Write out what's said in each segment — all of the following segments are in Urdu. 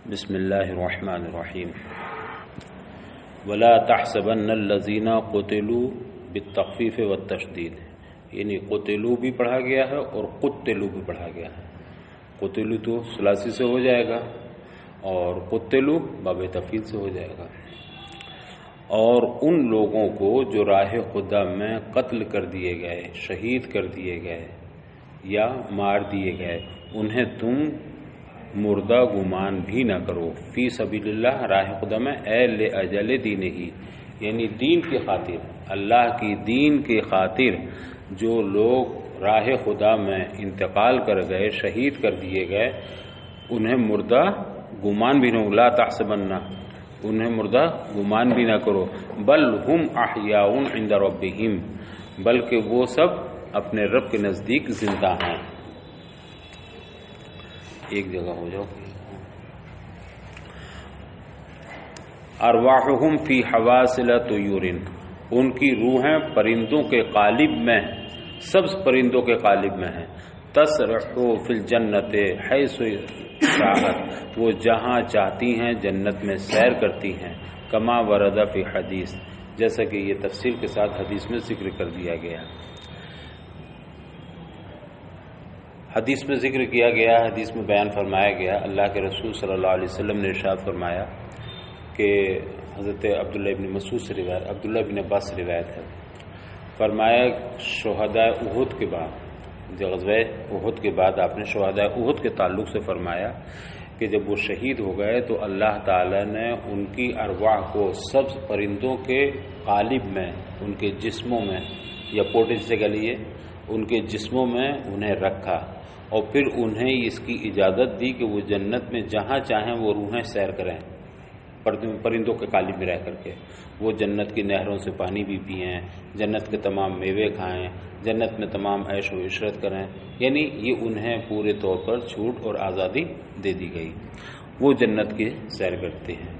بسم اللہ الرحمن الرحیم ولا تحسبن الذین قتلوا بالتخفیف والتشدید، یعنی قتلوا بھی پڑھا گیا ہے اور قتلوا بھی پڑھا گیا ہے۔ قتلوا تو ثلاثی سے ہو جائے گا اور قتلوا باب تفعیل سے ہو جائے گا۔ اور ان لوگوں کو جو راہ خدا میں قتل کر دیے گئے، شہید کر دیے گئے یا مار دیے گئے، انہیں تم مردہ گمان بھی نہ کرو۔ فی سبیل اللہ، راہ خدا میں، لأجل دینہ، یعنی دین کی خاطر، اللہ کی دین کی خاطر جو لوگ راہ خدا میں انتقال کر گئے، شہید کر دیے گئے، انہیں مردہ گمان بھی نہ، لا تحسبن، انہیں مردہ گمان بھی نہ کرو، بل ہم احیاء عند ربہم، بلکہ وہ سب اپنے رب کے نزدیک زندہ ہیں۔ ایک جگہ ہو جاؤ۔ ارواحہم فی حواسل طیور، ان کی روحیں پرندوں کے قالب میں، سبز پرندوں کے قالب میں ہیں۔ تسرح فی الجنت حیث شاءت، وہ جہاں چاہتی ہیں جنت میں سیر کرتی ہیں۔ کما ورد فی حدیث، جیسا کہ یہ تفصیل کے ساتھ حدیث میں ذکر کر دیا گیا۔ حدیث میں ذکر کیا گیا، حدیث میں بیان فرمایا گیا، اللہ کے رسول صلی اللہ علیہ وسلم نے ارشاد فرمایا کہ حضرت عبداللہ ابن مسعود سے روایت، عبداللہ ابن عباس سے روایت ہے، فرمایا شہداء احد کے بعد، غزوہ احد کے بعد آپ نے شہداء احد کے تعلق سے فرمایا کہ جب وہ شہید ہو گئے تو اللہ تعالی نے ان کی ارواح کو سبز پرندوں کے قالب میں، ان کے جسموں میں، یا پوٹے سے کہہ لیے، ان کے جسموں میں انہیں رکھا، اور پھر انہیں اس کی اجازت دی کہ وہ جنت میں جہاں چاہیں وہ روحیں سیر کریں، پرندوں کے قالب میں رہ کر کے، وہ جنت کی نہروں سے پانی بھی پئیں، جنت کے تمام میوے کھائیں، جنت میں تمام عیش و عشرت کریں، یعنی یہ انہیں پورے طور پر چھوٹ اور آزادی دے دی گئی، وہ جنت کی سیر کرتے ہیں۔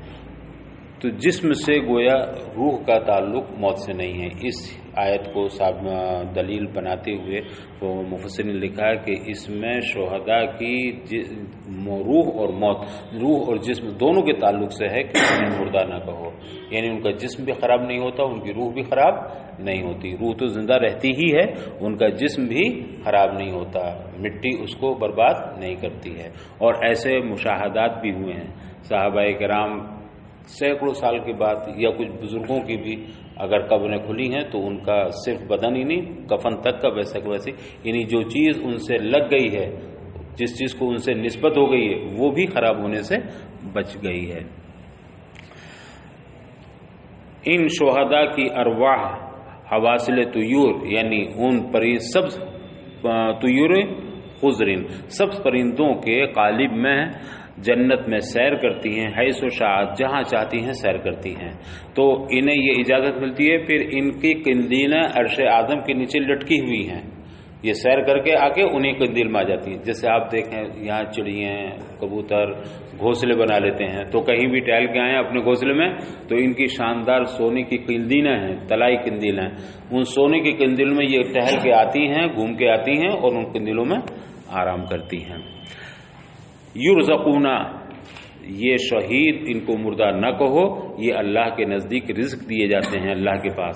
تو جسم سے گویا روح کا تعلق موت سے نہیں ہے۔ اس آیت کو دلیل بناتے ہوئے وہ مفسر نے لکھا ہے کہ اس میں شہداء کی روح اور موت، روح اور جسم دونوں کے تعلق سے ہے کہ انہیں مردہ نہ کہو، یعنی ان کا جسم بھی خراب نہیں ہوتا، ان کی روح بھی خراب نہیں ہوتی، روح تو زندہ رہتی ہی ہے، ان کا جسم بھی خراب نہیں ہوتا، مٹی اس کو برباد نہیں کرتی ہے۔ اور ایسے مشاہدات بھی ہوئے ہیں، صحابہ کرام سینکڑوں سال کے بعد، یا کچھ بزرگوں کی بھی اگر قبریں کھلی ہیں تو ان کا صرف بدن ہی نہیں، کفن تک کا ویسا کہ ویسے، یعنی جو چیز ان سے لگ گئی ہے، جس چیز کو ان سے نسبت ہو گئی ہے، وہ بھی خراب ہونے سے بچ گئی ہے۔ ان شہداء کی ارواح حواسل طیور، یعنی ان سبز طیور خضرن، سبز پرندوں کے قالب میں جنت میں سیر کرتی ہیں، حیث و شاءت، جہاں چاہتی ہیں سیر کرتی ہیں، تو انہیں یہ اجازت ملتی ہے۔ پھر ان کی قندیلیں عرش اعظم کے نیچے لٹکی ہوئی ہیں، یہ سیر کر کے آ کے انہیں قندیل میں آ جاتی ہیں۔ جیسے آپ دیکھیں یہاں چڑیاں، کبوتر گھونسلے بنا لیتے ہیں، تو کہیں بھی ٹہل کے آئیں اپنے گھونسلے میں تو ان کی شاندار سونے کی قندیلیں ہیں، طلائی قندیل ہیں، ان سونے کی قندیلوں میں یہ ٹہل کے آتی ہیں، گھوم کے آتی ہیں اور ان قندیلوں میں آرام کرتی ہیں۔ یرزقون، یہ شہید ان کو مردہ نہ کہو، یہ اللہ کے نزدیک رزق دیے جاتے ہیں، اللہ کے پاس۔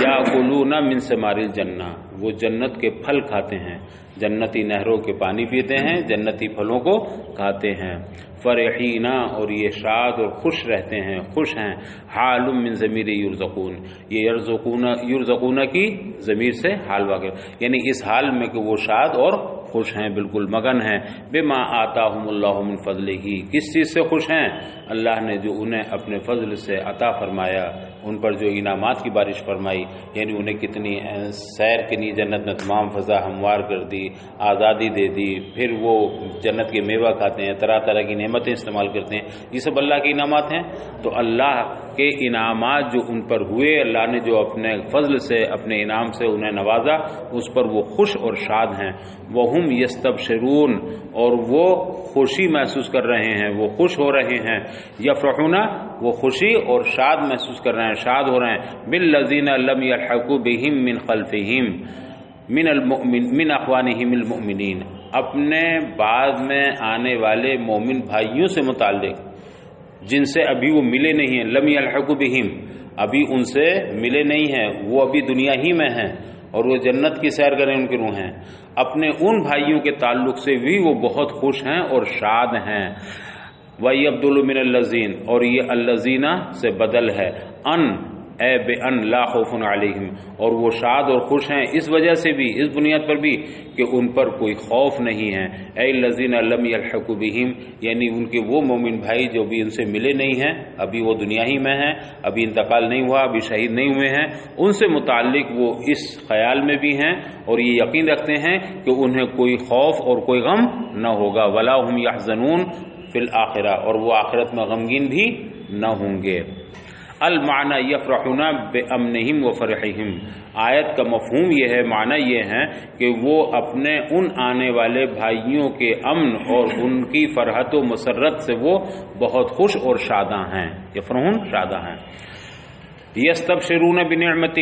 یاکلون من ثمار الجنہ، وہ جنت کے پھل کھاتے ہیں، جنتی نہروں کے پانی پیتے ہیں، جنتی پھلوں کو کھاتے ہیں۔ فرحین، اور یہ شاد اور خوش رہتے ہیں، خوش ہیں۔ حال من ضمیر یرزقون، یہ یرزقون کی ضمیر سے حال واقع، یعنی اس حال میں کہ وہ شاد اور خوش ہیں، بالکل مگن ہیں۔ بما آتاہم اللہ من فضلہ، کس چیز سے خوش ہیں؟ اللہ نے جو انہیں اپنے فضل سے عطا فرمایا، ان پر جو انعامات کی بارش فرمائی، یعنی انہیں کتنی سیر کنی، جنت میں تمام فضا ہموار کر دی، آزادی دے دی، پھر وہ جنت کے میوہ کھاتے ہیں، طرح طرح کی نعمتیں استعمال کرتے ہیں، یہ سب اللہ کے انعامات ہیں۔ تو اللہ کے انعامات جو ان پر ہوئے، اللہ نے جو اپنے فضل سے، اپنے انعام سے انہیں نوازا، اس پر وہ خوش اور شاد ہیں۔ وہم یستبشرون، اور وہ خوشی محسوس کر رہے ہیں، وہ خوش ہو رہے ہیں۔ یفرحون، وہ خوشی اور شاد محسوس کر رہے ہیں، شاد ہو رہے ہیں۔ بالذین لم یلحقوا بہم من خلفہم من اخوانہم المؤمنین، اپنے بعد میں آنے والے مومن بھائیوں سے متعلق، جن سے ابھی وہ ملے نہیں ہیں، لم یلحقوا بہم، ابھی ان سے ملے نہیں ہیں، وہ ابھی دنیا ہی میں ہیں اور وہ جنت کی سیر کریں ان کی روحیں، اپنے ان بھائیوں کے تعلق سے بھی وہ بہت خوش ہیں اور شاد ہیں۔ وَيَبْدُلُ مِنَ الَّذِينَ، اور یہ الَّذِينَ سے بدل ہے، ان اے بے ان لا خوف علیہم، اور وہ شاد اور خوش ہیں اس وجہ سے بھی، اس بنیاد پر بھی کہ ان پر کوئی خوف نہیں ہے۔ اے الذین لم یلحقوا بہم، یعنی ان کے وہ مومن بھائی جو بھی ان سے ملے نہیں ہیں، ابھی وہ دنیا ہی میں ہیں، ابھی انتقال نہیں ہوا، ابھی شہید نہیں ہوئے ہیں، ان سے متعلق وہ اس خیال میں بھی ہیں اور یہ یقین رکھتے ہیں کہ انہیں کوئی خوف اور کوئی غم نہ ہوگا، ولا هم یحزنون فی الآخرہ، اور وہ آخرت میں غمگین بھی نہ ہوں گے۔ المعنی یفرحون بامنہم وفرحہم، آیت کا مفہوم یہ ہے، معنی یہ ہے کہ وہ اپنے ان آنے والے بھائیوں کے امن اور ان کی فرحت و مسرت سے وہ بہت خوش اور شاداں ہیں، یفرحون شاداں ہیں۔ یستبشرون بنعمت،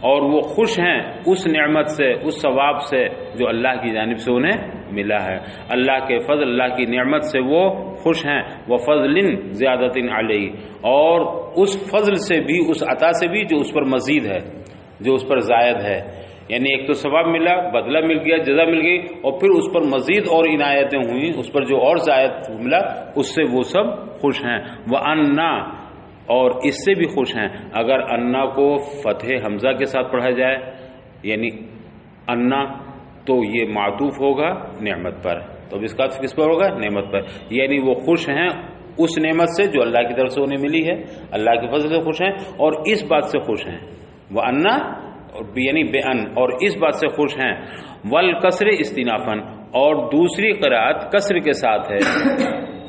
اور وہ خوش ہیں اس نعمت سے، اس ثواب سے جو اللہ کی جانب سے انہیں ملا ہے، اللہ کے فضل، اللہ کی نعمت سے وہ خوش ہیں، وفضل زیادۃ علیہ، اور اس فضل سے بھی، اس عطا سے بھی جو اس پر مزید ہے، جو اس پر زائد ہے، یعنی ایک تو ثواب ملا، بدلہ مل گیا، جزا مل گئی، اور پھر اس پر مزید اور عنایتیں ہوئیں، اس پر جو اور زائد ملا اس سے وہ سب خوش ہیں۔ وَأَنَّا، اور اس سے بھی خوش ہیں اگر انا کو فتح حمزہ کے ساتھ پڑھا جائے، یعنی انا تو یہ معطوف ہوگا نعمت پر، تو اب اس کا کس پر ہوگا؟ نعمت پر، یعنی وہ خوش ہیں اس نعمت سے جو اللہ کی طرف سے انہیں ملی ہے، اللہ کے فضل سے خوش ہیں اور اس بات سے خوش ہیں، وہ انا یعنی بے ان، اور اس بات سے خوش ہیں، والکسر استنافن، اور دوسری قرأت کسر کے ساتھ ہے،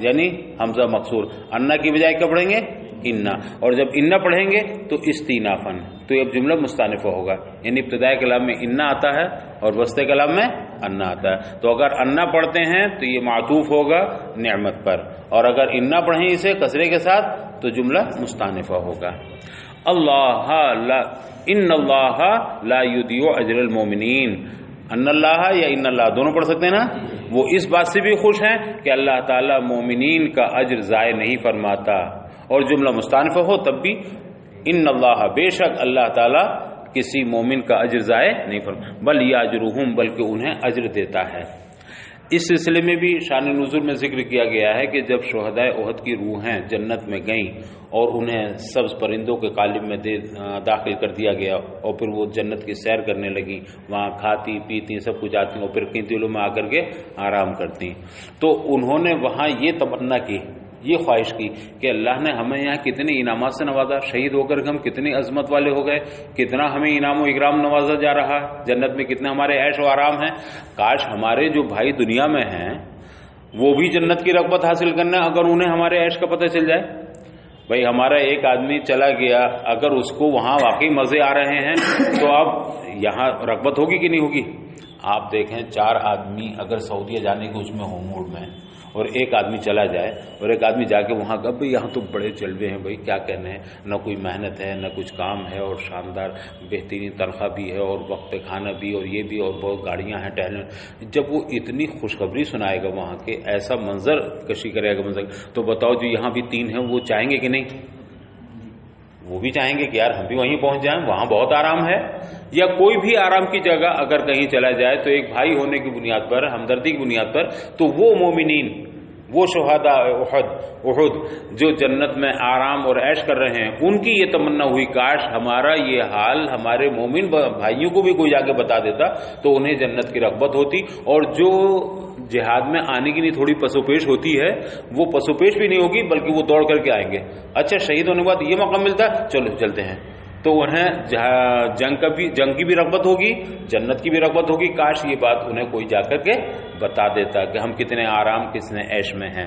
یعنی حمزہ مکسور، انا کی بجائے کیا پڑھیں گے؟ انا، اور جب انا پڑھیں گے تو استینافن، تو یہ جملہ مستانفہ ہوگا، یعنی ابتدائی کلام میں انا آتا ہے اور وسط کلام میں انا آتا ہے، تو اگر انا پڑھتے ہیں تو یہ معطوف ہوگا نعمت پر، اور اگر انا پڑھیں اسے کسرے کے ساتھ تو جملہ مستانفہ ہوگا۔ اللہ لا، ان اللہ لا یضیع اجر المؤمنین، ان اللہ یا ان اللہ دونوں پڑھ سکتے ہیں نا، وہ اس بات سے بھی خوش ہیں کہ اللہ تعالیٰ مومنین کا اجر ضائع نہیں فرماتا، اور جملہ مستانفہ ہو تب بھی ان اللہ، بے شک اللہ تعالیٰ کسی مومن کا اجر ضائع نہیں فرماتا، بل یاجرہم، بلکہ انہیں اجر دیتا ہے۔ اس سلسلے میں بھی شان نزول میں ذکر کیا گیا ہے کہ جب شہدائے احد کی روحیں جنت میں گئیں اور انہیں سبز پرندوں کے قالب میں داخل کر دیا گیا، اور پھر وہ جنت کی سیر کرنے لگیں، وہاں کھاتی پیتی سب کچھ آتی، اور پھر کئی دلوں میں آ کر کے آرام کرتی، تو انہوں نے وہاں یہ تمنا کی، یہ خواہش کی کہ اللہ نے ہمیں یہاں کتنے انعامات سے نوازا، شہید ہو کر ہم کتنی عظمت والے ہو گئے، کتنا ہمیں انعام و اکرام نوازا جا رہا ہے، جنت میں کتنے ہمارے عیش و آرام ہیں، کاش ہمارے جو بھائی دنیا میں ہیں وہ بھی جنت کی رغبت حاصل کرنا، اگر انہیں ہمارے عیش کا پتہ چل جائے۔ بھائی ہمارا ایک آدمی چلا گیا، اگر اس کو وہاں واقعی مزے آ رہے ہیں تو اب یہاں رغبت ہوگی کہ نہیں ہوگی؟ آپ دیکھیں 4 آدمی اگر سعودیہ جانے کے اس میں ہو موڈ میں، اور ایک آدمی چلا جائے اور ایک آدمی جا کے وہاں کا، بھائی یہاں تو بڑے جلوے ہیں، بھائی کیا کہنے ہیں، نہ کوئی محنت ہے نہ کچھ کام ہے، اور شاندار بہترین تنخواہ بھی ہے اور وقت پہ کھانا بھی اور یہ بھی، اور بہت گاڑیاں ہیں ٹہلنے، جب وہ اتنی خوشخبری سنائے گا وہاں کے، ایسا منظر کشی کرے گا منظر، تو بتاؤ جو یہاں بھی 3 ہیں وہ چاہیں گے کہ نہیں؟ وہ بھی چاہیں گے کہ یار ہم بھی وہیں پہنچ جائیں، وہاں بہت آرام ہے۔ یا کوئی بھی آرام کی جگہ اگر کہیں چلا جائے تو ایک بھائی ہونے کی بنیاد پر، ہمدردی کی بنیاد پر، تو وہ مومنین، وہ شہداء احد جو جنت میں آرام اور عیش کر رہے ہیں، ان کی یہ تمنا ہوئی کاش ہمارا یہ حال ہمارے مومن بھائیوں کو بھی کوئی جا کے بتا دیتا تو انہیں جنت کی رغبت ہوتی، اور جو جہاد میں آنے کی نہیں تھوڑی پسوپیش ہوتی ہے وہ پسوپیش بھی نہیں ہوگی، بلکہ وہ دوڑ کر کے آئیں گے، اچھا شہید ہونے کے بعد یہ موقع ملتا چلو چلتے ہیں، تو انہیں جنگ کی بھی رغبت ہوگی، جنت کی بھی رغبت ہوگی، کاش یہ بات انہیں کوئی جا کر کے بتا دیتا کہ ہم کتنے آرام کتنے عیش میں ہیں۔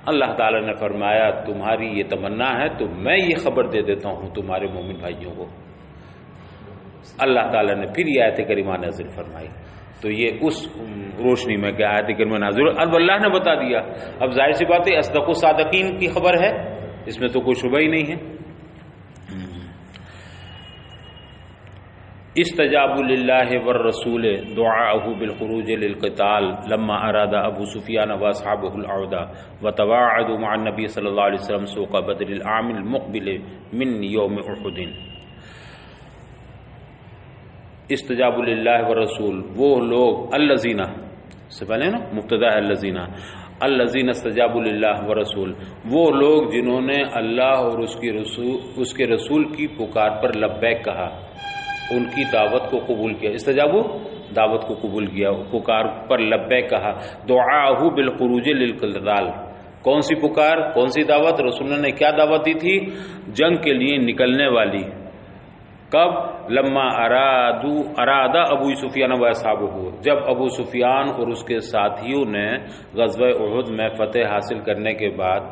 اللہ تعالیٰ نے فرمایا تمہاری یہ تمنا ہے تو میں یہ خبر دے دیتا ہوں تمہارے مومن بھائیوں کو۔ اللہ تعالیٰ نے پھر یہ آیت کریمہ نازل فرمائی، تو یہ اس روشنی میں کہ آیت کریمہ نازل اب اللہ نے بتا دیا، اب ظاہر سی بات ہے اصدق الصادقین کی خبر ہے، اس میں تو کوئی شبہ ہی نہیں ہے۔ استجابوا للہ والرسول دعاءہ بالخروج للقتال لما اراد ابو سفیان واصحابہ العودہ وتواعدوا مع النبی صلی اللہ علیہ وسلم سوق بدر العام المقبل من یوم احد۔ استجاب للہ والرسول، وہ لوگ الذین سے پہلے نا مبتدا ہے الذین استجابوا للہ والرسول، وہ لوگ جنہوں نے اللہ اور اس کے رسول کی پکار پر لبیک کہا، ان کی دعوت کو قبول کیا۔ استجابوا دعوت کو قبول کیا، پکار پر لبیک کہا۔ دعاءہ بالخروج للقتال، کون سی پکار، کون سی دعوت؟ رسول نے کیا دعوت دی تھی؟ جنگ کے لیے نکلنے والی۔ کب؟ لما ارادہ ابو سفیان و اصحابہ، جب ابو سفیان اور اس کے ساتھیوں نے غزوہ احد میں فتح حاصل کرنے کے بعد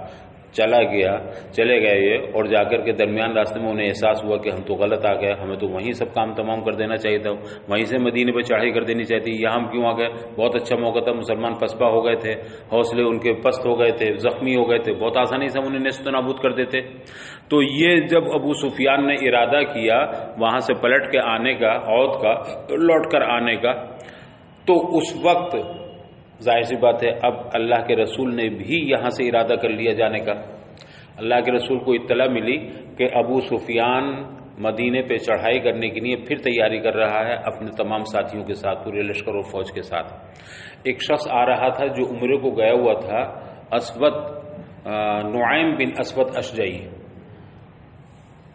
چلے گئے یہ، اور جا کر کے درمیان راستے میں انہیں احساس ہوا کہ ہم تو غلط آ گئے، ہمیں تو وہیں سب کام تمام کر دینا چاہیے تھا، وہیں سے مدینے پہ چڑھائی کر دینی چاہیے تھی، یہاں ہم کیوں آ گئے؟ بہت اچھا موقع تھا، مسلمان پسپا ہو گئے تھے، حوصلے ان کے پست ہو گئے تھے، زخمی ہو گئے تھے، بہت آسانی سے ہم انہیں نیست و نابود کر دیتے۔ تو یہ جب ابو سفیان نے ارادہ کیا وہاں سے پلٹ کے آنے کا، عود کا، لوٹ کر آنے کا، تو اس وقت ظاہر سی بات ہے اب اللہ کے رسول نے بھی یہاں سے ارادہ کر لیا جانے کا۔ اللہ کے رسول کو اطلاع ملی کہ ابو سفیان مدینے پہ چڑھائی کرنے کے لیے پھر تیاری کر رہا ہے اپنے تمام ساتھیوں کے ساتھ، پورے لشکر اور فوج کے ساتھ۔ ایک شخص آ رہا تھا جو عمرے کو گیا ہوا تھا، نعیم بن اسود اشجعی،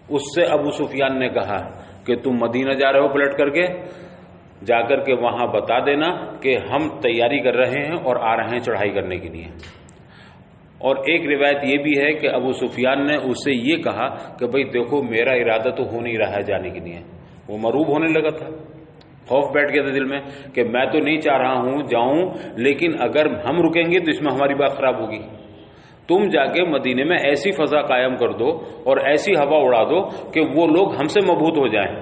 اس سے ابو سفیان نے کہا کہ تم مدینہ جا رہے ہو پلٹ کر کے، جا کر کے وہاں بتا دینا کہ ہم تیاری کر رہے ہیں اور آ رہے ہیں چڑھائی کرنے کے لیے۔ اور ایک روایت یہ بھی ہے کہ ابو سفیان نے اس سے یہ کہا کہ بھئی دیکھو میرا ارادہ تو ہو نہیں رہا ہے جانے کے لیے، وہ مروب ہونے لگا تھا، خوف بیٹھ گیا تھا دل میں کہ میں تو نہیں چاہ رہا ہوں جاؤں، لیکن اگر ہم رکیں گے تو اس میں ہماری بات خراب ہوگی، تم جا کے مدینے میں ایسی فضا قائم کر دو اور ایسی ہوا اڑا دو کہ وہ لوگ ہم سے مبہوت ہو جائیں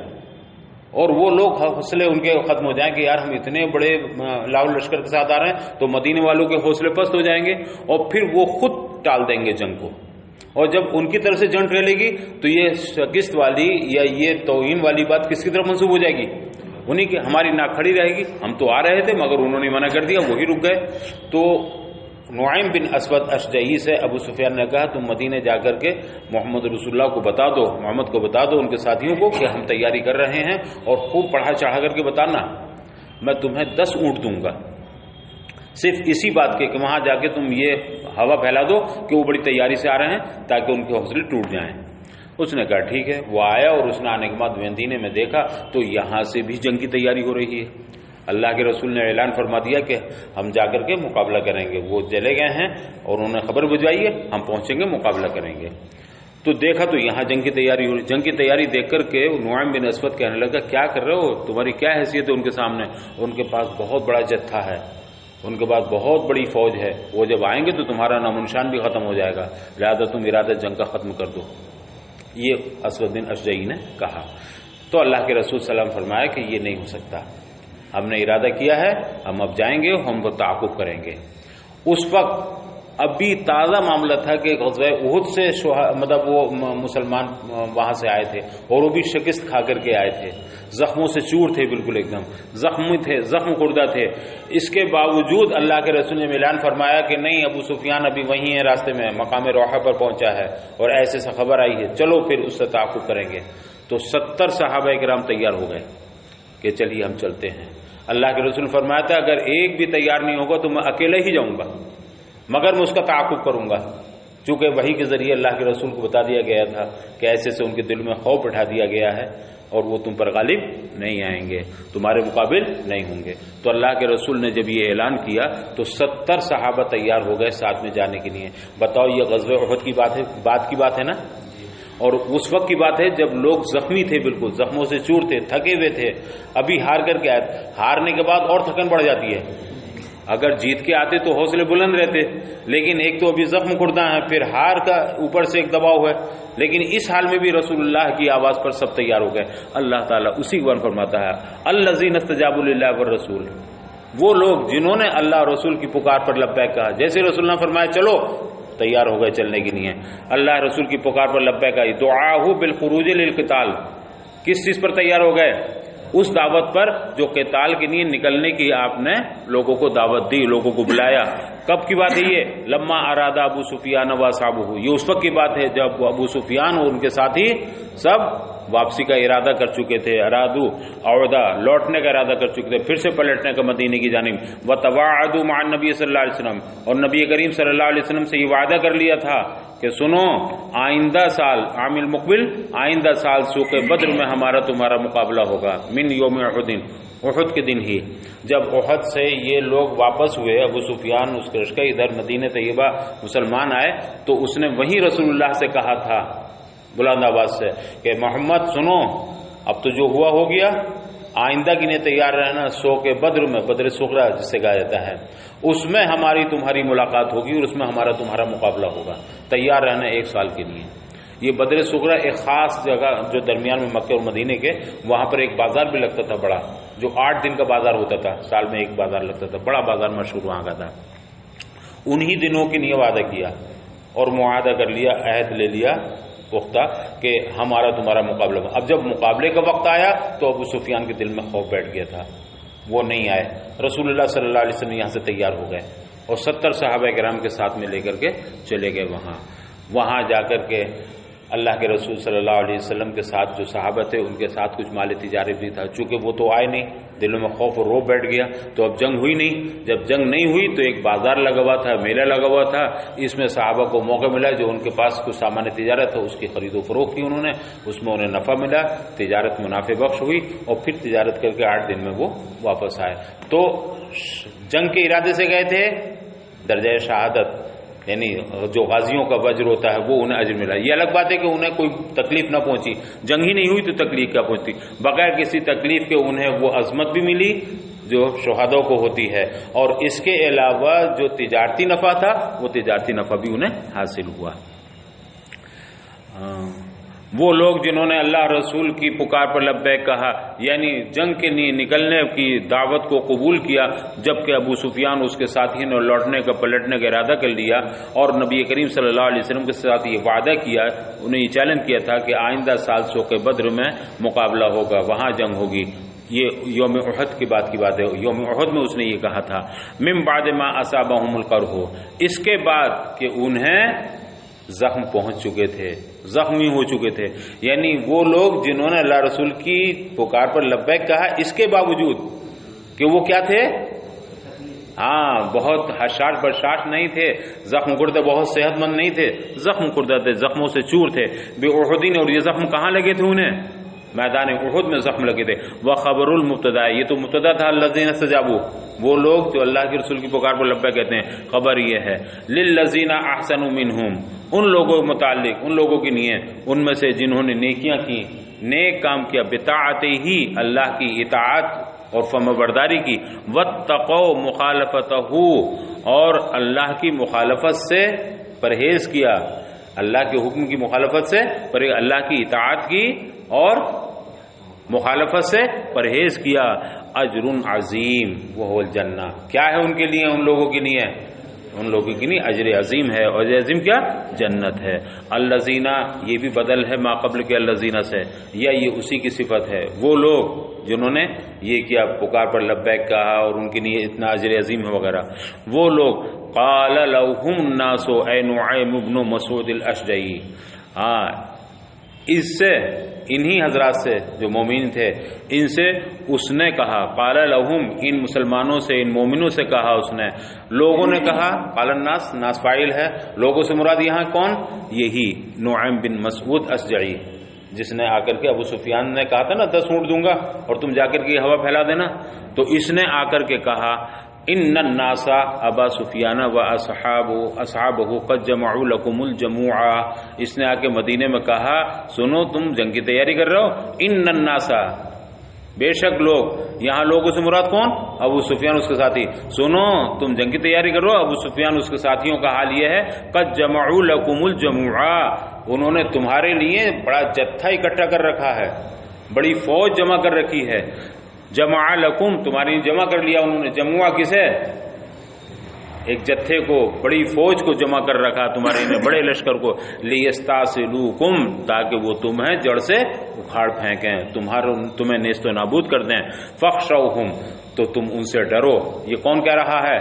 اور وہ لوگ حوصلے ان کے ختم ہو جائیں کہ یار ہم اتنے بڑے لاؤ لشکر کے ساتھ آ رہے ہیں، تو مدینے والوں کے حوصلے پست ہو جائیں گے اور پھر وہ خود ٹال دیں گے جنگ کو، اور جب ان کی طرف سے جنگ ٹھہرے گی تو یہ شکست والی یا یہ توہین والی بات کس کی طرف منسوب ہو جائے گی؟ انہیں کی، ہماری ناک کھڑی رہے گی، ہم تو آ رہے تھے مگر انہوں نے منع کر دیا، وہی رک گئے۔ تو نعیم بن اسود اشجعی سے ابو سفیان نے کہا تم مدینے جا کر کے محمد رسول اللہ کو بتا دو، محمد کو بتا دو، ان کے ساتھیوں کو کہ ہم تیاری کر رہے ہیں، اور خوب پڑھا چڑھا کر کے بتانا، میں تمہیں 10 اونٹ دوں گا، صرف اسی بات کے کہ وہاں جا کے تم یہ ہوا پھیلا دو کہ وہ بڑی تیاری سے آ رہے ہیں تاکہ ان کے حوصلے ٹوٹ جائیں۔ اس نے کہا ٹھیک ہے، وہ آیا اور اس نے آنے کے بعد مدینے میں دیکھا تو یہاں سے بھی جنگ کی تیاری ہو رہی ہے۔ اللہ کے رسول نے اعلان فرما دیا کہ ہم جا کر کے مقابلہ کریں گے، وہ چلے گئے ہیں اور انہوں نے خبر بھجوائی ہے ہم پہنچیں گے مقابلہ کریں گے۔ تو دیکھا تو یہاں جنگ کی تیاری ہو رہی، جنگ کی تیاری دیکھ کر کے نعیم بن اسود کہنے لگا کیا کر رہے ہو، تمہاری کیا حیثیت ہے ان کے سامنے؟ ان کے پاس بہت بڑا جتھا ہے، ان کے پاس بہت بڑی فوج ہے، وہ جب آئیں گے تو تمہارا نام و نشان بھی ختم ہو جائے گا، لہذا تم ارادہ جنگ کا ختم کر دو، یہ اسود بن اشجعی نے کہا۔ تو اللہ کے رسول صلی اللہ علیہ وسلم فرمایا کہ یہ نہیں ہو سکتا، ہم نے ارادہ کیا ہے، ہم اب جائیں گے، ہم وہ تعاقب کریں گے۔ اس وقت ابھی تازہ معاملہ تھا کہ غزوہ احد سے مطلب وہ مسلمان وہاں سے آئے تھے اور وہ بھی شکست کھا کر کے آئے تھے، زخموں سے چور تھے، بالکل ایک دم زخمی تھے، زخم خوردہ تھے۔ اس کے باوجود اللہ کے رسول نے اعلان فرمایا کہ نہیں، ابو سفیان ابھی وہیں ہے، راستے میں مقام روحہ پر پہنچا ہے اور ایسے سے خبر آئی ہے، چلو پھر اس سے تعاقب کریں گے۔ تو 70 صحابہ کرام تیار ہو گئے کہ چلیے ہم چلتے ہیں۔ اللہ کے رسول فرمایا تھا اگر ایک بھی تیار نہیں ہوگا تو میں اکیلے ہی جاؤں گا، مگر میں اس کا تعاقب کروں گا، چونکہ وحی کے ذریعے اللہ کے رسول کو بتا دیا گیا تھا کہ ایسے سے ان کے دل میں خوف بٹھا دیا گیا ہے اور وہ تم پر غالب نہیں آئیں گے، تمہارے مقابل نہیں ہوں گے۔ تو اللہ کے رسول نے جب یہ اعلان کیا تو 70 صحابہ تیار ہو گئے ساتھ میں جانے کے لیے۔ بتاؤ یہ غزوہ احد کی بات ہے نا، اور اس وقت کی بات ہے جب لوگ زخمی تھے، بالکل زخموں سے چور تھے، تھکے ہوئے تھے، ابھی ہار کر کے آئے، ہارنے کے بعد اور تھکن بڑھ جاتی ہے، اگر جیت کے آتے تو حوصلے بلند رہتے، لیکن ایک تو ابھی زخم خوردہ ہے، پھر ہار کا اوپر سے ایک دباؤ ہے، لیکن اس حال میں بھی رسول اللہ کی آواز پر سب تیار ہو گئے۔ اللہ تعالیٰ اسی کو فرماتا ہے الذین استجابوا للہ والرسول، وہ لوگ جنہوں نے اللہ اور رسول کی پکار پر لبیک کہا، جیسے رسول نے فرمایا چلو، تیار ہو گئے چلنے کے لیے، اللہ رسول کی پکار پر لبیک کہا۔ دعاءہ بالخروج للقتال، کس چیز پر تیار ہو گئے؟ اس دعوت پر جو قتال کے لیے نکلنے کی آپ نے لوگوں کو دعوت دی، لوگوں کو بلایا۔ کب کی بات ہے یہ؟ لما ارادہ ابو سفیان و اصحابہ، یہ اس وقت کی بات ہے جب ابو سفیان اور ان کے ساتھی سب واپسی کا ارادہ کر چکے تھے، ارادو عودہ، لوٹنے کا ارادہ کر چکے تھے، پھر سے پلٹنے کا مدینے کی جانب۔ وتواعدوا مع النبی صلی اللہ علیہ وسلم، اور نبی کریم صلی اللہ علیہ وسلم سے یہ وعدہ کر لیا تھا کہ سنو آئندہ سال، عام المقبل، آئندہ سال سوق بدر میں ہمارا تمہارا مقابلہ ہوگا، من یوم احد، احد کے دن ہی۔ جب احد سے یہ لوگ واپس ہوئے، ابو سفیان اس کرشکا ادھر مدینہ طیبہ مسلمان آئے، تو اس نے وہی رسول اللہ سے کہا تھا بلند آواز سے کہ محمد سنو، اب تو جو ہوا ہو گیا، آئندہ کے لیے تیار رہنا، سوق بدر میں، بدر صغریٰ جس سے کہا جاتا ہے، اس میں ہماری تمہاری ملاقات ہوگی اور اس میں ہمارا تمہارا مقابلہ ہوگا، تیار رہنا ایک سال کے لیے۔ یہ بدر صغریٰ ایک خاص جگہ جو درمیان میں مکہ اور مدینے کے، وہاں پر ایک بازار بھی لگتا تھا بڑا، جو 8 دن کا بازار ہوتا تھا، سال میں ایک بازار لگتا تھا، بڑا بازار مشہور وہاں کا تھا۔ انہی دنوں کے لیے وعدہ کیا اور معاہدہ کر لیا، عہد لے لیا پختہ کہ ہمارا تمہارا مقابلہ۔ اب جب مقابلے کا وقت آیا تو ابو سفیان کے دل میں خوف بیٹھ گیا تھا، وہ نہیں آئے۔ رسول اللہ صلی اللہ علیہ وسلم یہاں سے تیار ہو گئے اور 70 صحابہ کرام کے ساتھ میں لے کر کے چلے گئے وہاں جا کر کے اللہ کے رسول صلی اللہ علیہ وسلم کے ساتھ جو صحابہ تھے ان کے ساتھ کچھ مال تجارت بھی تھا، چونکہ وہ تو آئے نہیں، دلوں میں خوف اور روب بیٹھ گیا، تو اب جنگ ہوئی نہیں۔ جب جنگ نہیں ہوئی تو ایک بازار لگا ہوا تھا، میلہ لگا ہوا تھا، اس میں صحابہ کو موقع ملا، جو ان کے پاس کچھ سامان تجارت تھا اس کی خرید و فروخت کی انہوں نے، اس میں انہیں نفع ملا، تجارت منافع بخش ہوئی، اور پھر تجارت کر کے 8 دن میں وہ واپس آئے۔ تو جنگ کے ارادے سے گئے تھے، درجہ شہادت یعنی جو غازیوں کا وجر ہوتا ہے وہ انہیں اجر ملا۔ یہ الگ بات ہے کہ انہیں کوئی تکلیف نہ پہنچی، جنگ ہی نہیں ہوئی تو تکلیف کیا پہنچتی، بغیر کسی تکلیف کے انہیں وہ عظمت بھی ملی جو شہداء کو ہوتی ہے، اور اس کے علاوہ جو تجارتی نفع تھا وہ تجارتی نفع بھی انہیں حاصل ہوا۔ وہ لوگ جنہوں نے اللہ رسول کی پکار پر لبیک کہا، یعنی جنگ کے لیے نکلنے کی دعوت کو قبول کیا، جبکہ ابو سفیان اس کے ساتھی نے لوٹنے کا پلٹنے کا ارادہ کر لیا، اور نبی کریم صلی اللہ علیہ وسلم کے ساتھ یہ وعدہ کیا، انہیں یہ چیلنج کیا تھا کہ آئندہ سال سوق بدر میں مقابلہ ہوگا، وہاں جنگ ہوگی۔ یہ یوم احد کی بات ہے، یوم احد میں اس نے یہ کہا تھا، من بعد ما اصابہم القرح، اس کے بعد کہ انہیں زخم پہنچ چکے تھے، زخمی ہو چکے تھے، یعنی وہ لوگ جنہوں نے اللہ رسول کی پکار پر لبیک کہا، اس کے باوجود کہ وہ کیا تھے، بہت حشاش برشاش نہیں تھے، زخم کردہ، بہت صحت مند نہیں تھے، زخم کردہ تھے، زخموں سے چور تھے، بے احدین، اور یہ زخم کہاں لگے تھے انہیں؟ میدان احد میں زخم لگے تھے۔ وخبر المبتدا، یہ تو مبتدا تھا، الذین استجابوا، وہ لوگ جو اللہ کے رسول کی پکار پر لبیک کہتے ہیں، خبر یہ ہے للذین احسنوا منہم، ان لوگوں کے متعلق، ان لوگوں کی نیت، ان میں سے جنہوں نے نیکیاں کی، نیک کام کیا، بطاعتہ ہی، اللہ کی اطاعت اور فرمانبرداری کی، واتقوا مخالفتہ، اور اللہ کی مخالفت سے پرہیز کیا، اللہ کے حکم کی مخالفت سے اللہ کی اطاعت کی اور مخالفت سے پرہیز کیا، اجر عظیم وہو الجنہ، کیا ہے ان کے لیے، ان لوگوں کے لیے، ان لوگوں کے لیے اجر عظیم ہے، اور اجر عظیم کیا؟ جنت ہے۔ الذین، یہ بھی بدل ہے ما قبل کے الذین سے، یا یہ اسی کی صفت ہے، وہ لوگ جنہوں نے یہ کیا، پکار پر لبیک کہا اور ان کے لیے اتنا اجر عظیم ہے وغیرہ، وہ لوگ قال لهم الناس، اے نعیم بن مسعود الاشجعی، اس سے، انہی حضرات سے جو مومن تھے، ان سے اس نے کہا، قال لهم، ان مسلمانوں سے، ان مومنوں سے کہا اس نے، لوگوں نے کہا، قال الناس، ناس فاعل ہے، لوگوں سے مراد یہاں کون؟ یہی نعیم بن مسعود اشجعی، جس نے آ کر کے ابو سفیان نے کہا تھا نا 10 اونٹ دوں گا اور تم جا کر کے ہوا پھیلا دینا، تو اس نے آ کر کے کہا، ان الناس ابا سفیان و اصحابہ قد جمعوا لكم الجموع، اس نے آ کے مدینے میں کہا، سنو تم جنگ کی تیاری کر رہے ہو، ان الناس، بے شک لوگ، یہاں لوگوں سے مراد کون؟ ابو سفیان اس کے ساتھی، سنو تم جنگ کی تیاری کر رہے ہو، ابو سفیان اس کے ساتھیوں کا حال یہ ہے، قد جمعوا لكم الجموع، انہوں نے تمہارے لیے بڑا جتھا اکٹھا کر رکھا ہے، بڑی فوج جمع کر رکھی ہے، جمع لکم، تمہاری جمع کر لیا انہوں نے، جمع کسے؟ ایک جتھے کو، بڑی فوج کو جمع کر رکھا تمہارے نے، بڑے لشکر کو، لیستاسلوکم، تاکہ وہ تمہیں جڑ سے اکھاڑ پھینکیں، تمہیں نیست و نابود کر دیں، فخشوہم، تو تم ان سے ڈرو۔ یہ کون کہہ رہا ہے؟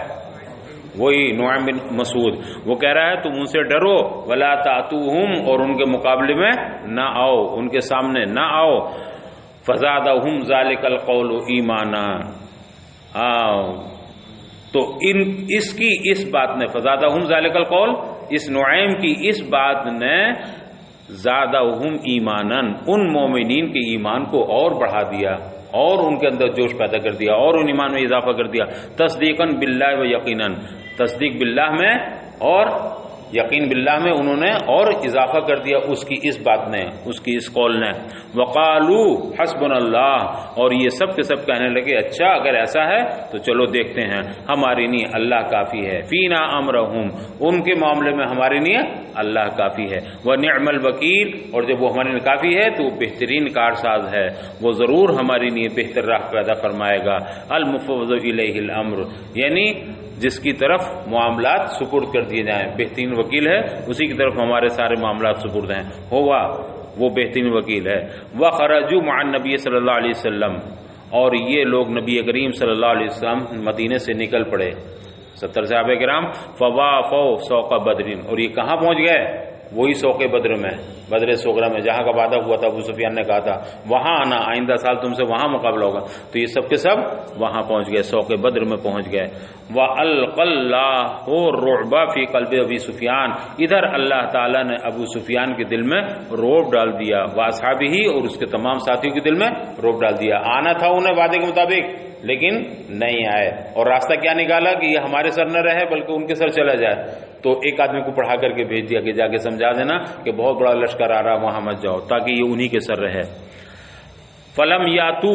وہی نعیم بن مسعود، وہ کہہ رہا ہے تم ان سے ڈرو، ولا تاتوہم، اور ان کے مقابلے میں نہ آؤ، ان کے سامنے نہ آؤ، فزادہم ذالک القول ایمانا، تو اس بات نے، فزادہم ذالک القول، اس نعیم کی اس بات نے زادہم ایمانا، ان مومنین کے ایمان کو اور بڑھا دیا، اور ان کے اندر جوش پیدا کر دیا، اور ان ایمان میں اضافہ کر دیا، تصدیقاً باللہ و یقیناً، تصدیق باللہ میں اور یقین باللہ میں انہوں نے اور اضافہ کر دیا اس کی اس بات نے، اس کی اس قول نے، وقالو حسبنا اللہ، اور یہ سب کے سب کہنے لگے اچھا اگر ایسا ہے تو چلو دیکھتے ہیں، ہماری نہیں اللہ کافی ہے، فینا امرہم، ان کے معاملے میں ہمارے نہیں اللہ کافی ہے، ونعم الوکیل، اور جب وہ ہمارے لیے کافی ہے تو وہ بہترین کارساز ہے، وہ ضرور ہماری لیے بہتر راہ پیدا فرمائے گا، المفوض الیہ الامر، یعنی جس کی طرف معاملات سپرد کر دیے جائیں، بہترین وکیل ہے، اسی کی طرف ہمارے سارے معاملات سپرد ہیں، ہوا وہ بہترین وکیل ہے۔ وَخَرَجُوا مع النبی صلی اللہ علیہ وسلم، اور یہ لوگ نبی کریم صلی اللہ علیہ وسلم مدینے سے نکل پڑے، 70 صحابہ کرام، فوافوا سوق بدر، اور یہ کہاں پہنچ گئے؟ وہی سوق بدر میں، بدر صغرا میں، جہاں کا وعدہ ہوا تھا، ابو سفیان نے کہا تھا وہاں آنا، آئندہ سال تم سے وہاں مقابلہ ہوگا، تو یہ سب کے سب وہاں پہنچ گئے، سوق بدر میں پہنچ گئے۔ وَأَلْقَى اللَّهُ الرُّعْبَ فِي قَلْبِ أَبِي سفیان، ادھر اللہ تعالیٰ نے ابو سفیان کے دل میں رعب ڈال دیا، وَأَصْحَابِهِ، اور اس کے تمام ساتھیوں کے دل میں رعب ڈال دیا، آنا تھا انہیں وعدے کے مطابق لیکن نہیں آئے، اور راستہ کیا نکالا کہ یہ ہمارے سر نہ رہے بلکہ ان کے سر چلا جائے، تو ایک آدمی کو پڑھا کر کے بھیج دیا کہ جا کے سمجھا دینا کہ بہت بڑا لشکر آ رہا، وہاں مت جاؤ، تاکہ یہ انہی کے سر رہے۔ فلم یاتو،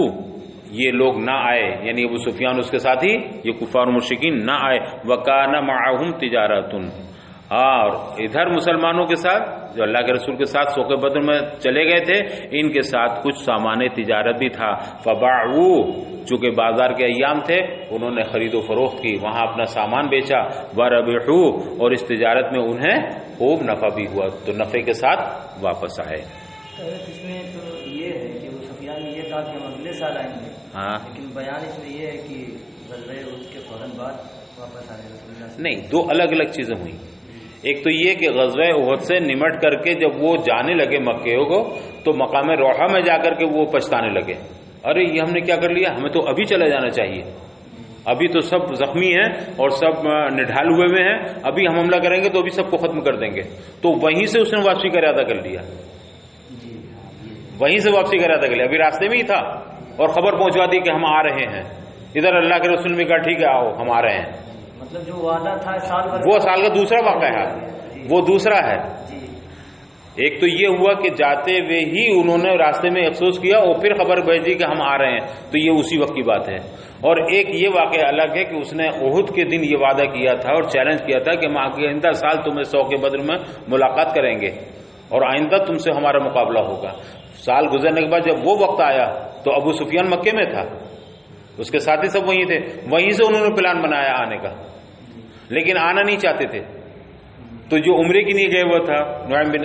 یہ لوگ نہ آئے، یعنی ابو سفیان اس کے ساتھ ہی، یہ کفار و مشرکین نہ آئے، وکان معہم تجارت، اور ادھر مسلمانوں کے ساتھ جو اللہ کے رسول کے ساتھ سوق بدر میں چلے گئے تھے، ان کے ساتھ کچھ سامان تجارت بھی تھا، فباعوا، چونکہ بازار کے ایام تھے انہوں نے خرید و فروخت کی، وہاں اپنا سامان بیچا، وربحوا، اور اس تجارت میں انہیں خوب نفع بھی ہوا، تو نفع کے ساتھ واپس آئے۔ اس میں تو یہ ہے کہ وہ سفیان نے یہ کہا کہ ہم اگلے سال آئیں گے، لیکن بیان اس میں یہ ہے کہ غزوہ احد کے فوراً بعد واپس آئے رسول اللہ سے۔ نہیں، دو الگ الگ چیزیں ہوئیں، ایک تو یہ کہ غزوہ احد سے نمٹ کر کے جب وہ جانے لگے مکے کو، تو مقام روحہ میں جا کر کے وہ پچھتانے لگے، ارے یہ ہم نے کیا کر لیا، ہمیں تو ابھی چلا جانا چاہیے، ابھی تو سب زخمی ہیں اور سب نڈھال ہوئے ہوئے ہیں، ابھی ہم حملہ کریں گے تو ابھی سب کو ختم کر دیں گے، تو وہیں سے اس نے واپسی کا ارادہ کر لیا، وہیں سے واپسی کا ارادہ کر لیا، ابھی راستے میں ہی تھا اور خبر پہنچوا دی کہ ہم آ رہے ہیں، ادھر اللہ کے رسول نے کہا ٹھیک ہے آؤ ہم آ رہے ہیں، مطلب جو وعدہ تھا سال بھر، وہ سال کا دوسرا واقعہ ہے، وہ دوسرا ہے۔ ایک تو یہ ہوا کہ جاتے ہوئے ہی انہوں نے راستے میں افسوس کیا اور پھر خبر بھیجی کہ ہم آ رہے ہیں، تو یہ اسی وقت کی بات ہے، اور ایک یہ واقعہ الگ ہے کہ اس نے احد کے دن یہ وعدہ کیا تھا اور چیلنج کیا تھا کہ ہم آئندہ سال تمہیں سوق بدر میں ملاقات کریں گے اور آئندہ تم سے ہمارا مقابلہ ہوگا۔ سال گزرنے کے بعد جب وہ وقت آیا تو ابو سفیان مکے میں تھا، اس کے ساتھی سب وہیں تھے، وہیں سے انہوں نے پلان بنایا آنے کا، لیکن آنا نہیں چاہتے تھے، تو جو عمرے کے لیے گئے ہوا تھا نعیم بن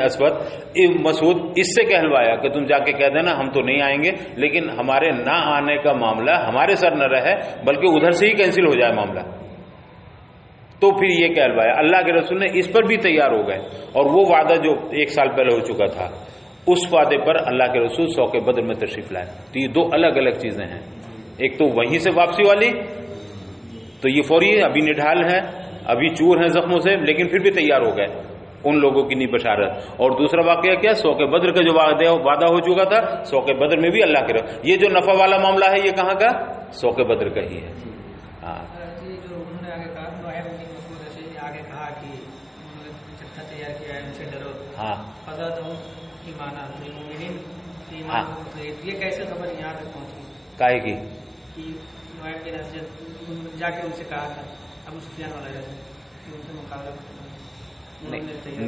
مسعود، اس سے کہلوایا کہ تم جا کے کہہ دینا ہم تو نہیں آئیں گے، لیکن ہمارے نہ آنے کا معاملہ ہمارے سر نہ رہے بلکہ ادھر سے ہی کینسل ہو جائے معاملہ، تو پھر یہ کہلوایا، اللہ کے رسول نے اس پر بھی تیار ہو گئے، اور وہ وعدہ جو 1 سال پہلے ہو چکا تھا اس وعدے پر اللہ کے رسول سوق بدر میں تشریف لائے، تو یہ دو الگ الگ چیزیں ہیں، ایک تو وہیں سے واپسی والی، تو یہ فوری ابھی نڈھال ہے، ابھی چور ہیں زخموں سے، لیکن پھر بھی تیار ہو گئے ان لوگوں کی نہیں بشارت، اور دوسرا واقعہ کیا، سوق بدر کا جو وعدہ ہو چکا تھا، سوق بدر میں بھی اللہ کے رسول، یہ جو نفع والا معاملہ ہے یہ کہاں کا، سوق بدر کا ہی ہے۔ ہاں جو انہوں نے آگے کہا آگے کہا کہ جتھا تیار کیا ہے ان سے ڈرو، ہاں یہ کیسے خبر یہاں تک پہنچی کاہے کی کہ نعیم بن اسد جا کے ان سے کہا تھا ابو سفیان والا ان سے مقابلہ،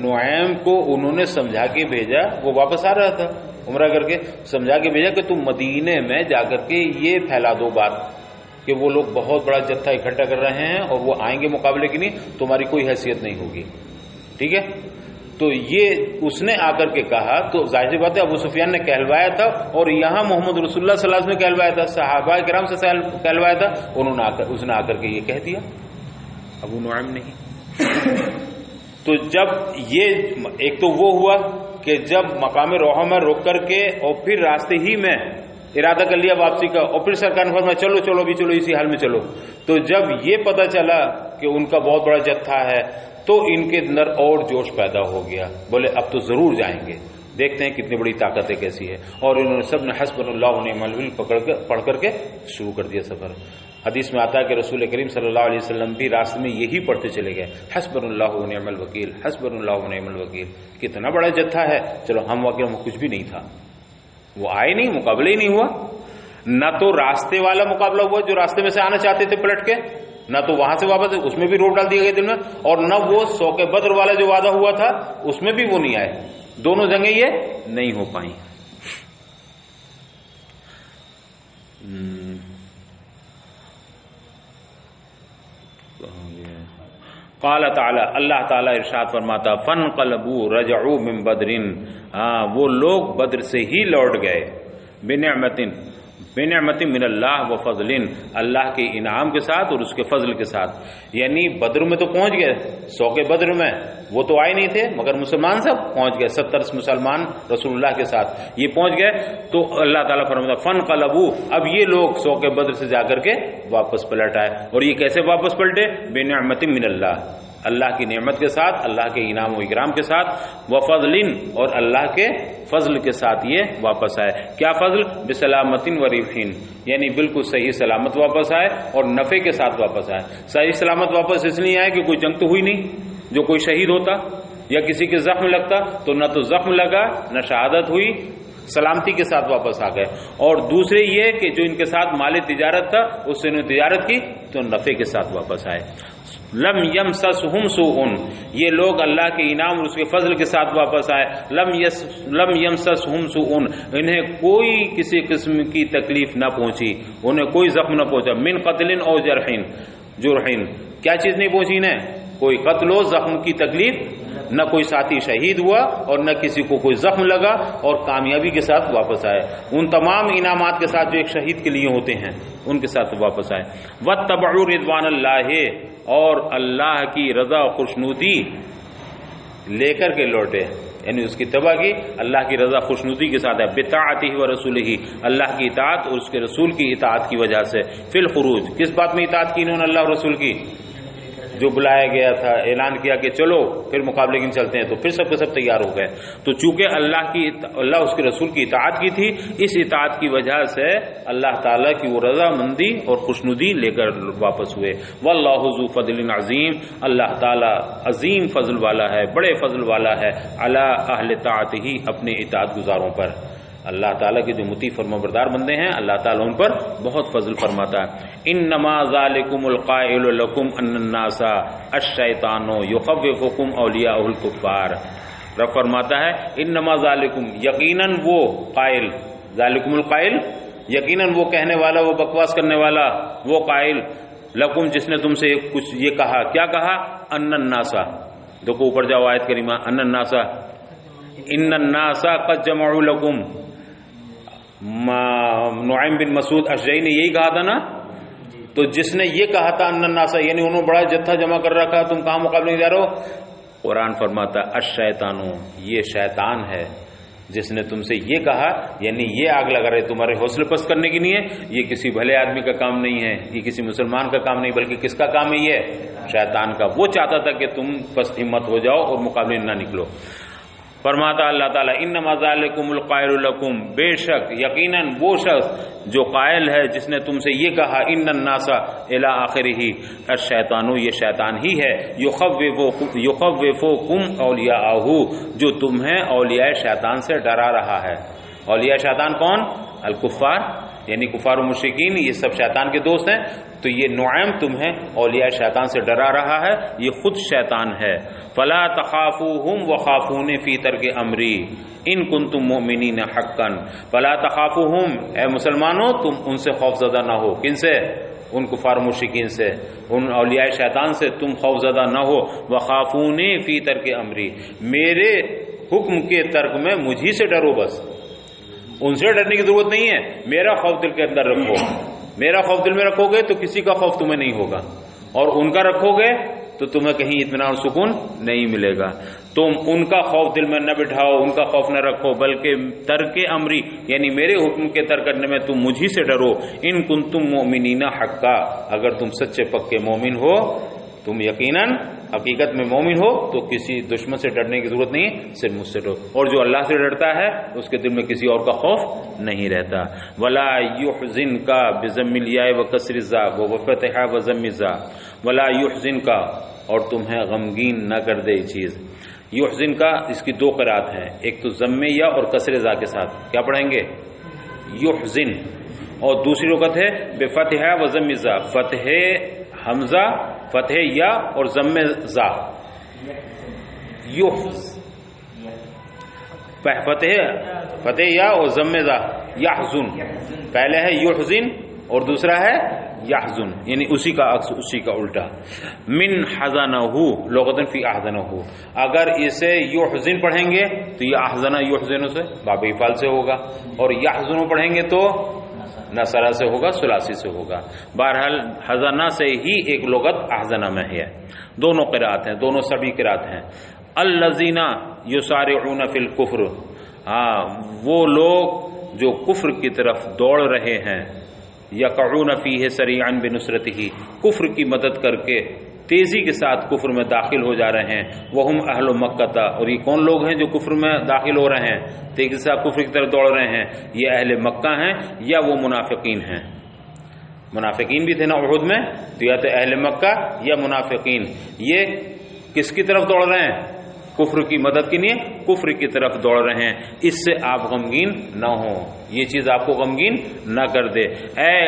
نعیم کو انہوں نے سمجھا کے بھیجا، وہ واپس آ رہا تھا عمرہ کر کے، سمجھا کے بھیجا کہ تم مدینے میں جا کر کے یہ پھیلا دو بات کہ وہ لوگ بہت بڑا جتھا اکٹھا کر رہے ہیں اور وہ آئیں گے مقابلے کے لیے، تمہاری کوئی حیثیت نہیں ہوگی. ٹھیک ہے، تو یہ اس نے آ کر کے کہا، تو ظاہر سی بات ہے ابو سفیان نے کہلوایا تھا، اور یہاں محمد رسول اللہ صلی اللہ علیہ وسلم نے کہلوایا تھا، صحابہ کرام سے کہلوایا تھا، اس نے آ کر کے یہ کہہ دیا، ابو نعیم نہیں. تو جب یہ ایک تو وہ ہوا کہ جب مقام روحہ میں رک کر کے اور پھر راستے ہی میں ارادہ کر لیا واپسی کا، اور پھر سرکار نے فرمایا چلو چلو بھی چلو اسی حال میں چلو. تو جب یہ پتہ چلا کہ ان کا بہت بڑا جتھا ہے تو ان کے اندر اور جوش پیدا ہو گیا، بولے اب تو ضرور جائیں گے، دیکھتے ہیں کتنی بڑی طاقت ہے کیسی ہے. اور انہوں نے سب نے حسبنا اللہ و نعم الوکیل پڑھ کر کے شروع کر دیا سفر. حدیث میں آتا ہے کہ رسول کریم صلی اللہ علیہ وسلم بھی راستے میں یہی پڑھتے چلے گئے، حسبنا اللہ و نعم الوکیل، حسبنا اللہ و نعم الوکیل. کتنا بڑا جتھا ہے، چلو ہم واقعہ میں کچھ بھی نہیں تھا، وہ آئے نہیں، مقابلہ ہی نہیں ہوا. نہ تو راستے والا مقابلہ ہوا جو راستے میں سے آنا چاہتے تھے پلٹ کے، نہ تو وہاں سے واپس، اس میں بھی روک ڈال دیا گیا دل میں، اور نہ وہ سوق بدر والا جو وعدہ ہوا تھا اس میں بھی وہ نہیں آئے. دونوں جنگیں یہ نہیں ہو پائیں. قال تعالی، اللہ تعالی ارشاد فرماتا، فانقلبوا رجعوا من بدر، وہ لوگ بدر سے ہی لوٹ گئے، بنعمت من اللہ و فضل، اللہ کے انعام کے ساتھ اور اس کے فضل کے ساتھ. یعنی بدر میں تو پہنچ گئے، سوق بدر میں وہ تو آئے نہیں تھے مگر مسلمان سب پہنچ گئے، 70 مسلمان رسول اللہ کے ساتھ یہ پہنچ گئے. تو اللہ تعالیٰ فرماتا فانقلبوا، اب یہ لوگ سوق بدر سے جا کر کے واپس پلٹ آئے. اور یہ کیسے واپس پلٹے؟ بنعمت من اللہ، اللہ کی نعمت کے ساتھ، اللہ کے انعام و اکرام کے ساتھ، وفضل، اور اللہ کے فضل کے ساتھ یہ واپس آئے. کیا فضل؟ بسلامت و ربحین، یعنی بالکل صحیح سلامت واپس آئے اور نفع کے ساتھ واپس آئے. صحیح سلامت واپس اس لیے آئے کہ کوئی جنگ تو ہوئی نہیں، جو کوئی شہید ہوتا یا کسی کے زخم لگتا تو نہ تو زخم لگا نہ شہادت ہوئی، سلامتی کے ساتھ واپس آ گئے. اور دوسرے یہ کہ جو ان کے ساتھ مال تجارت تھا اس سے انہوں نے تجارت کی تو نفع کے ساتھ واپس آئے. لم یمسسہم سوء، یہ لوگ اللہ کے انعام اور اس کے فضل کے ساتھ واپس آئے. لم یمسسہم سوء، انہیں کوئی کسی قسم کی تکلیف نہ پہنچی، انہیں کوئی زخم نہ پہنچا. من قتل او جرحین، کیا چیز نہیں پہنچی انہیں؟ کوئی قتل و زخم کی تکلیف، نہ کوئی ساتھی شہید ہوا اور نہ کسی کو کوئی زخم لگا، اور کامیابی کے ساتھ واپس آئے. ان تمام انعامات کے ساتھ جو ایک شہید کے لیے ہوتے ہیں ان کے ساتھ واپس آئے. واتبعوا رضوان اللہ، اور اللہ کی رضا و خوشنودی لے کر کے لوٹے، یعنی اس کی تباہ کی اللہ کی رضا خوشنودی کے ساتھ ہے. بطاعتہ و رسولہ، اللہ کی اطاعت اور اس کے رسول کی اطاعت کی وجہ سے. فی الخروج، کس بات میں اطاعت کی انہوں نے اللہ اور رسول کی؟ جو بلایا گیا تھا، اعلان کیا کہ چلو پھر مقابلے کی چلتے ہیں، تو پھر سب کے سب تیار ہو گئے. تو چونکہ اللہ اس کے رسول کی اطاعت کی تھی، اس اطاعت کی وجہ سے اللہ تعالیٰ کی وہ رضا مندی اور خوشنودی لے کر واپس ہوئے. واللہ ذو فضل عظیم، اللہ تعالیٰ عظیم فضل والا ہے، بڑے فضل والا ہے، علی اہل طاعتہ، اپنے اطاعت گزاروں پر. اللہ تعالیٰ کے جو مطیع فرمانبردار بندے ہیں اللہ تعالیٰ ان پر بہت فضل فرماتا ہے. انما ذالکم القائل لکم ان الناس الشیطان یخوفکم اولیاء الکفار. رب فرماتا ہے انما ذالکم، یقیناً وہ قائل، ذالکم القائل، یقیناً وہ کہنے والا، وہ بکواس کرنے والا، وہ قائل، لکم جس نے تم سے کچھ یہ کہا. کیا کہا؟ ان الناس، دیکھو اوپر جاؤ آیت کریمہ، ان الناس، ان الناس قد جمعوا لکم. نعیم بن مسعود اشجعی نے یہی کہا تھا نا. تو جس نے یہ کہا تھا ان الناس، یعنی انہوں نے بڑا جتھا جمع کر رکھا، تم کہاں مقابلے میں جا رہے ہو؟ قرآن فرماتا الشیطان، یہ شیطان ہے جس نے تم سے یہ کہا، یعنی یہ آگ لگا رہے تمہارے حوصلے پست کرنے کی نہیں ہے. یہ کسی بھلے آدمی کا کام نہیں ہے، یہ کسی مسلمان کا کام نہیں، بلکہ کس کا کام ہے؟ یہ شیطان کا. وہ چاہتا تھا کہ تم پست ہمت ہو جاؤ اور مقابلے نہ نکلو. فرماتا اللہ تعالیٰ انما ذالکم القائل لکم، بے شک یقیناً وہ شخص جو قائل ہے جس نے تم سے یہ کہا ان الناس الی آخرہ، الشیطان، یہ شیطان ہی ہے، یخوفکم اولیاءہ، جو تمہیں اولیاء شیطان سے ڈرا رہا ہے. اولیاء شیطان کون؟ الکفار، یعنی کفار و مشرکین، یہ سب شیطان کے دوست ہیں. تو یہ نعیم تمہیں اولیاء شیطان سے ڈرا رہا ہے، یہ خود شیطان ہے. فلا تخافوہم وخافون فی ترک امری ان کنتم مؤمنین حقا. فلا تخافوہم، اے مسلمانوں تم ان سے خوف زدہ نہ ہو. کن سے؟ ان کفار مشرکین سے، ان اولیاء شیطان سے تم خوف زدہ نہ ہو، وخافونی فی ترک امری، میرے حکم کے ترک میں مجھی سے ڈرو، بس ان سے ڈرنے کی ضرورت نہیں ہے، میرا خوف دل کے اندر رکھو، میرا خوف دل میں رکھو گے تو کسی کا خوف تمہیں نہیں ہوگا، اور ان کا رکھو گے تو تمہیں کہیں اطمینان اور سکون نہیں ملے گا۔ تم ان کا خوف دل میں نہ بٹھاؤ، ان کا خوف نہ رکھو، بلکہ ترک امری یعنی میرے حکم کے ترک کرنے میں تم مجھی سے ڈرو۔ ان کنتم مؤمنین حقا، اگر تم سچے پکے مومن ہو، تم یقیناً حقیقت میں مومن ہو تو کسی دشمن سے ڈرنے کی ضرورت نہیں، صرف مجھ سے ڈرو، اور جو اللہ سے ڈرتا ہے اس کے دل میں کسی اور کا خوف نہیں رہتا۔ ولا يحزنک بضم الیاء وکسر الزاء وفتحها وضم الزاء، ولا يحزنک، اور تمہیں غمگین نہ کر دے یہ چیز۔ یحزن کا اس کی دو قرات ہیں، ایک تو ضم یا اور کسر زا کے ساتھ، کیا پڑھیں گے؟ یحزن، اور دوسری رکعت ہے بفتح و ضم زا، فتح حمزہ، فتح یا اور ضم زا، فتح یا اور ضم زا، یحزن، پہلے ہے یحزن اور دوسرا ہے یحزن، یعنی اسی کا عکس، اسی کا الٹا۔ من حزنہ، لغتاً فی احزنہ، اگر اسے یحزن پڑھیں گے تو یہ احزنہ یحزن سے باب افعال سے ہوگا، اور یحزن پڑھیں گے تو نصرہ سے ہوگا، ثلاثی سے ہوگا۔ بہرحال حزنہ سے ہی ایک لغت احزنہ میں ہے، دونوں قرات ہیں، دونوں سبھی قرات ہیں۔ الذین یسارعون فی الکفر، ہاں وہ لوگ جو کفر کی طرف دوڑ رہے ہیں، یقعون فیہ سریعا بنصرتہ، کفر کی مدد کر کے تیزی کے ساتھ کفر میں داخل ہو جا رہے ہیں، وہم اہل مکہ، اور یہ کون لوگ ہیں جو کفر میں داخل ہو رہے ہیں، تیزی کے ساتھ کفر کی طرف دوڑ رہے ہیں؟ یہ اہل مکہ ہیں یا وہ منافقین ہیں؟ منافقین بھی تھے نا احد میں، تو یا تو اہل مکہ یا منافقین، یہ کس کی طرف دوڑ رہے ہیں؟ کفر کی مدد کے لیے کفر کی طرف دوڑ رہے ہیں، اس سے آپ غمگین نہ ہوں، یہ چیز آپ کو غمگین نہ کر دے۔ اے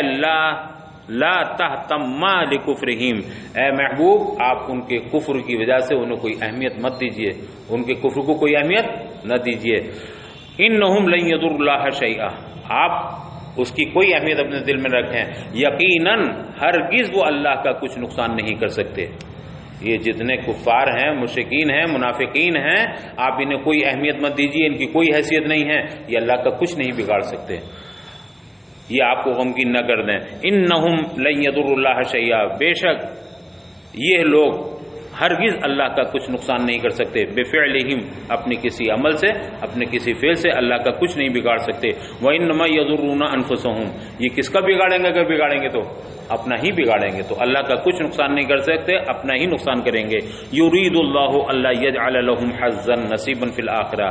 لا تہتم لکفرہم، اے محبوب آپ ان کے کفر کی وجہ سے انہیں کوئی اہمیت مت دیجئے، ان کے کفر کو کوئی اہمیت نہ دیجئے۔ انہم لن یضر اللہ شیئا، آپ اس کی کوئی اہمیت اپنے دل میں رکھیں، یقیناً ہرگز وہ اللہ کا کچھ نقصان نہیں کر سکتے۔ یہ جتنے کفار ہیں، مشرکین ہیں، منافقین ہیں، آپ انہیں کوئی اہمیت مت دیجیے، ان کی کوئی حیثیت نہیں ہے، یہ اللہ کا کچھ نہیں بگاڑ سکتے، یہ آپ کو غمگین نہ کر دیں۔ انہم لن یضر اللہ شیئا، بے شک یہ لوگ ہرگز اللہ کا کچھ نقصان نہیں کر سکتے، بفعلہم، اپنے کسی عمل سے، اپنے کسی فعل سے اللہ کا کچھ نہیں بگاڑ سکتے۔ وانما یضرون انفسہم، یہ کس کا بگاڑیں گے؟ اگر بگاڑیں گے تو اپنا ہی بگاڑیں گے، تو اللہ کا کچھ نقصان نہیں کر سکتے، اپنا ہی نقصان کریں گے۔ یرید اللہ الا یجعل لهم حظا نصیبا فی الآخرہ،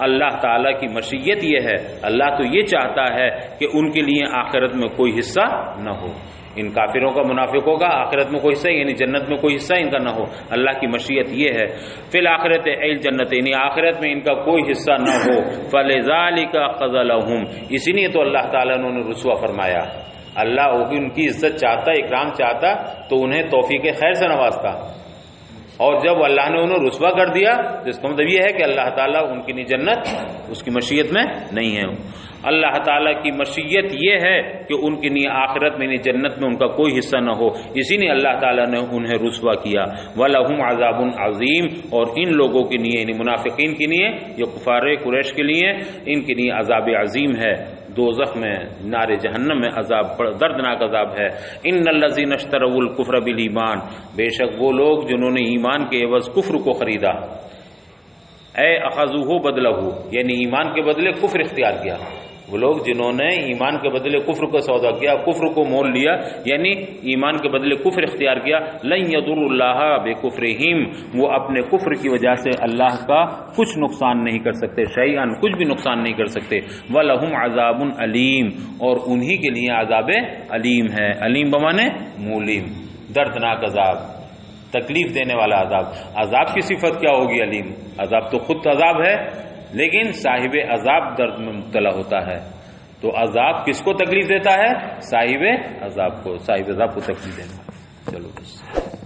اللہ تعالیٰ کی مشیت یہ ہے، اللہ تو یہ چاہتا ہے کہ ان کے لیے آخرت میں کوئی حصہ نہ ہو، ان کافروں کا، منافقوں کا آخرت میں کوئی حصہ، یعنی جنت میں کوئی حصہ ان کا نہ ہو، اللہ کی مشیت یہ ہے۔ فی الآخرۃ ای الجنت، یعنی آخرت میں ان کا کوئی حصہ نہ ہو۔ فلذلک قذلہم، اسی لیے تو اللہ تعالیٰ نے انہیں رسوا فرمایا، اللہ ان کی عزت چاہتا، اکرام چاہتا تو انہیں توفیق خیر سے نوازتا، اور جب اللہ نے انہیں رسوا کر دیا تو اس کا مطلب یہ ہے کہ اللہ تعالیٰ ان کی جنت اس کی مشیت میں نہیں ہے۔ اللہ تعالیٰ کی مشیت یہ ہے کہ ان کے لیے آخرت میں جنت میں ان کا کوئی حصہ نہ ہو، اسی لیے اللہ تعالیٰ نے انہیں رسوا کیا۔ وَلَهُمْ عَذَابٌ عَظِيمٌ، اور ان لوگوں کے لیے یعنی منافقین کے لیے، یہ کفار قریش کے لیے، ان کے لیے عذاب عظیم ہے، دوزخ میں، نار جہنم میں عذاب، دردناک عذاب ہے۔ ان الذین اشتروا الکفر بالایمان، بے شک وہ لوگ جنہوں نے ایمان کے عوض کفر کو خریدا، اے اخذوہ بدلہ، یعنی ایمان کے بدلے کفر اختیار کیا، وہ لوگ جنہوں نے ایمان کے بدلے کفر کو سودا کیا، کفر کو مول لیا، یعنی ایمان کے بدلے کفر اختیار کیا، لن یضر اللہ بکفرہم، وہ اپنے کفر کی وجہ سے اللہ کا کچھ نقصان نہیں کر سکتے، شیئا، کچھ بھی نقصان نہیں کر سکتے۔ وَلَهُمْ عَذَابٌ علیم، اور انہی کے لیے عذاب علیم ہے، علیم بمانے مولیم، دردناک عذاب، تکلیف دینے والا عذاب۔ عذاب کی صفت کیا ہوگی؟ علیم، عذاب تو خود عذاب ہے، لیکن صاحب عذاب درد میں مبتلا ہوتا ہے، تو عذاب کس کو تکلیف دیتا ہے؟ صاحب عذاب کو، صاحب عذاب کو تکلیف دینا۔ چلو بس۔